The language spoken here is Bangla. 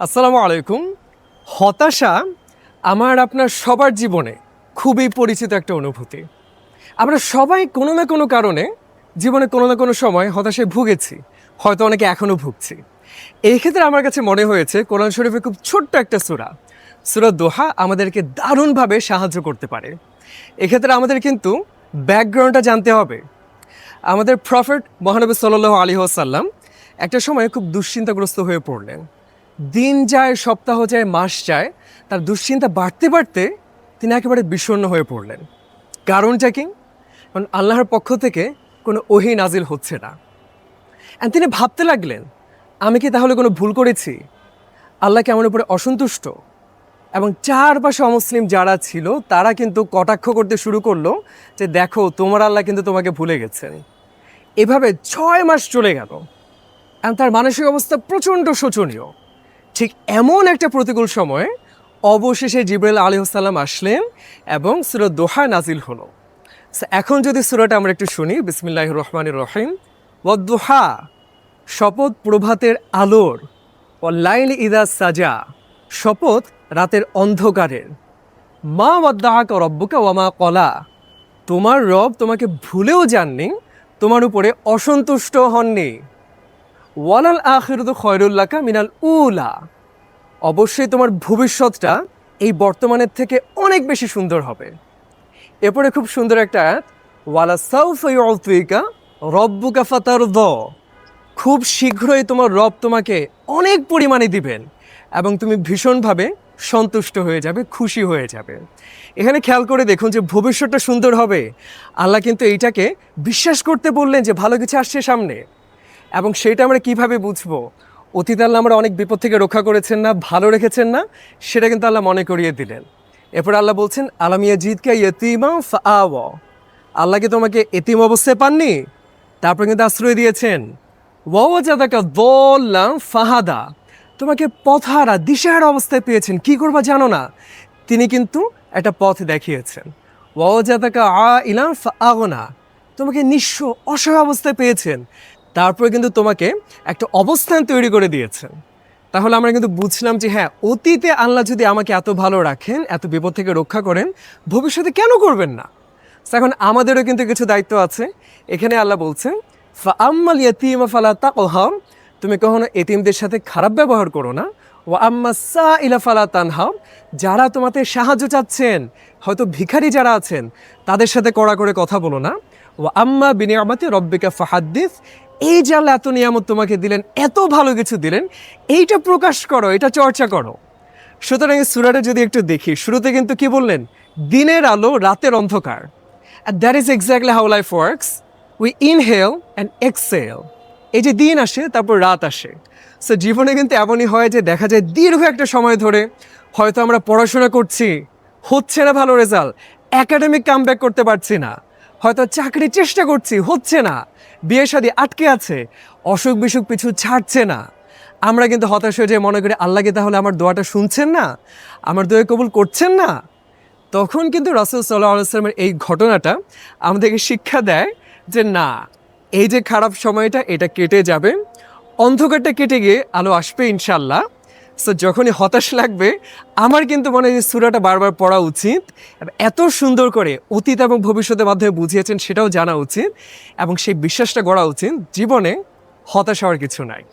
আসসালামু আলাইকুম। হতাশা আমার আপনার সবার জীবনে খুবই পরিচিত একটা অনুভূতি। আমরা সবাই কোনো না কোনো কারণে জীবনে কোনো না কোনো সময় হতাশায় ভুগেছি, হয়তো অনেকে এখনও ভুগছি। এই ক্ষেত্রে আমার কাছে মনে হয়েছে কোরআন শরীফে খুব ছোট্ট একটা সূরা, সূরা দোহা আমাদেরকে দারুণভাবে সাহায্য করতে পারে। এক্ষেত্রে আমাদের কিন্তু ব্যাকগ্রাউন্ডটা জানতে হবে। আমাদের প্রফেট মহানবী সাল্লাল্লাহু আলাইহি ওয়াসাল্লাম একটা সময় খুব দুশ্চিন্তাগ্রস্ত হয়ে পড়লেন। দিন যায়, সপ্তাহ যায়, মাস যায়, তার দুশ্চিন্তা বাড়তে বাড়তে তিনি একেবারে বিষণ্ণ হয়ে পড়লেন। কারণটা কি? কারণ আল্লাহর পক্ষ থেকে কোনো ওহী নাজিল হচ্ছে না। আর তিনি ভাবতে লাগলেন, আমি কি তাহলে কোনো ভুল করেছি? আল্লাহ কি আমার উপরে অসন্তুষ্ট? এবং চারপাশে অমুসলিম যারা ছিল তারা কিন্তু কটাক্ষ করতে শুরু করলো যে দেখো, তোমার আল্লাহ কিন্তু তোমাকে ভুলে গেছেন। এভাবে 6 মাস চলে গেল এবং তার মানসিক অবস্থা প্রচণ্ড শোচনীয়। ঠিক এমন একটা প্রতিকূল সময়ে অবশেষে জিবরাইল আলাইহিস সালাম আসলেন এবং সূরা দোহা নাজিল হলো। এখন যদি সূরাটা আমরা একটু শুনি, বিসমিল্লাহির রহমানির রহিম। ওয়াদ-দুহা, শপথ প্রভাতের আলোর, ওয়াল-লাইলি ইযা সাজা, শপথ রাতের অন্ধকারের, মা ওয়াদ্দাআকা রাব্বুকা ওয়া মা ক্বালা, তোমার রব তোমাকে ভুলেও যাননি, তোমার উপরে অসন্তুষ্ট হননি। ওয়ালাল আখিরাতু খায়রুল লাকা মিনাল উলা, অবশ্যই তোমার ভবিষ্যৎটা এই বর্তমানের থেকে অনেক বেশি সুন্দর হবে। এরপরে খুব সুন্দর একটা আয়াত, ওয়ালা সাউফা ইউতিকা রব্বুকা ফাতারদা, খুব শীঘ্রই তোমার রব তোমাকে অনেক পরিমাণে দিবেন এবং তুমি ভীষণভাবে সন্তুষ্ট হয়ে যাবে, খুশি হয়ে যাবে। এখানে খেয়াল করে দেখুন যে ভবিষ্যৎটা সুন্দর হবে। আল্লাহ কিন্তু এইটাকে বিশ্বাস করতে বললেন যে ভালো কিছু আসছে সামনে। এবং সেটা আমরা কিভাবে বুঝবো? অতীতে আল্লাহ আমরা অনেক বিপদ থেকে রক্ষা করেছেন না, ভালো রেখেছেন না, সেটা কিন্তু আল্লাহ মনে করিয়ে দিলেন। এরপর আল্লাহ বলছেন, আলাম ইয়াজিদকা ইয়াতীমা ফাআওয়া, আল্লাহ কি তোমাকে এতিম অবস্থায় পাননি? তারপর কিন্তু আশ্রয় দিয়েছেন। ওয়াওয়াজাদাকা যাল্লান ফাহাদা, তোমাকে পথহারা, দিশেহারা অবস্থায় পেয়েছেন, কি করবা জানো না, তিনি কিন্তু একটা পথ দেখিয়েছেন। ওয়াওয়াজাদাকা আইলান ফাআগনা, তোমাকে নিঃস্ব অসহায় অবস্থায় পেয়েছেন, তারপরে কিন্তু তোমাকে একটা অবস্থান তৈরি করে দিয়েছেন। তাহলে আমরা কিন্তু বুঝলাম যে হ্যাঁ, অতীতে আল্লাহ যদি আমাকে এত ভালো রাখেন, এত বিপদ থেকে রক্ষা করেন, ভবিষ্যতে কেন করবেন না? এখন আমাদেরও কিন্তু কিছু দায়িত্ব আছে। এখানে আল্লাহ বলছেন, ফাআম্মাল ইয়াতীমা ফালা তাকহার, তুমি কখনো এতিমদের সাথে খারাপ ব্যবহার করো না। ওয়া আম্মা সাইলা ফালা তানহার, যারা তোমাদের সাহায্য চাচ্ছেন, হয়তো ভিখারি যারা আছেন, তাদের সাথে কড়া করে কথা বলো না। ওয়া আম্মা বিনিয়ামাতি রব্বিকা ফাহাদ্দিস, এই যে আল্লাহ এত নিয়ামত তোমাকে দিলেন, এত ভালো কিছু দিলেন, এইটা প্রকাশ করো, এটা চর্চা করো। সুতরাং এই সূরাটা যদি একটু দেখি, শুরুতে কিন্তু কি বললেন? দিনের আলো, রাতের অন্ধকার। And that is exactly how life works. We inhale and exhale. এই যে দিন আসে, তারপর রাত আসে। সো জীবনে কিন্তু এমনই হয় যে দেখা যায় দীর্ঘ একটা সময় ধরে হয়তো আমরা পড়াশোনা করছি, হচ্ছে না ভালো রেজাল্ট, একাডেমিক কামব্যাক করতে পারছি না, হয়তো চাকরির চেষ্টা করছি, হচ্ছে না, বিয়ে শাদী আটকে আছে, অসুখ বিসুখ পিছু ছাড়ছে না। আমরা কিন্তু হতাশ হয়ে যেয়ে মনে করি, আল্লাহকে তাহলে আমার দোয়াটা শুনছেন না, আমার দোয়া কবুল করছেন না। তখন কিন্তু রাসূল সাল্লাল্লাহু আলাইহি ওয়াসাল্লামের এই ঘটনাটা আমাদেরকে শিক্ষা দেয় যে না, এই যে খারাপ সময়টা, এটা কেটে যাবে, অন্ধকারটা কেটে গিয়ে আলো আসবে ইনশাল্লাহ। সো যখনই হতাশ লাগবে, আমার কিন্তু মনে হয় সূরাটা বারবার পড়া উচিত। এত সুন্দর করে অতীত এবং ভবিষ্যতের মাধ্যমে বুঝিয়েছেন, সেটাও জানা উচিত এবং সেই বিশ্বাসটা গড়া উচিত, জীবনে হতাশ হওয়ার কিছু নাই।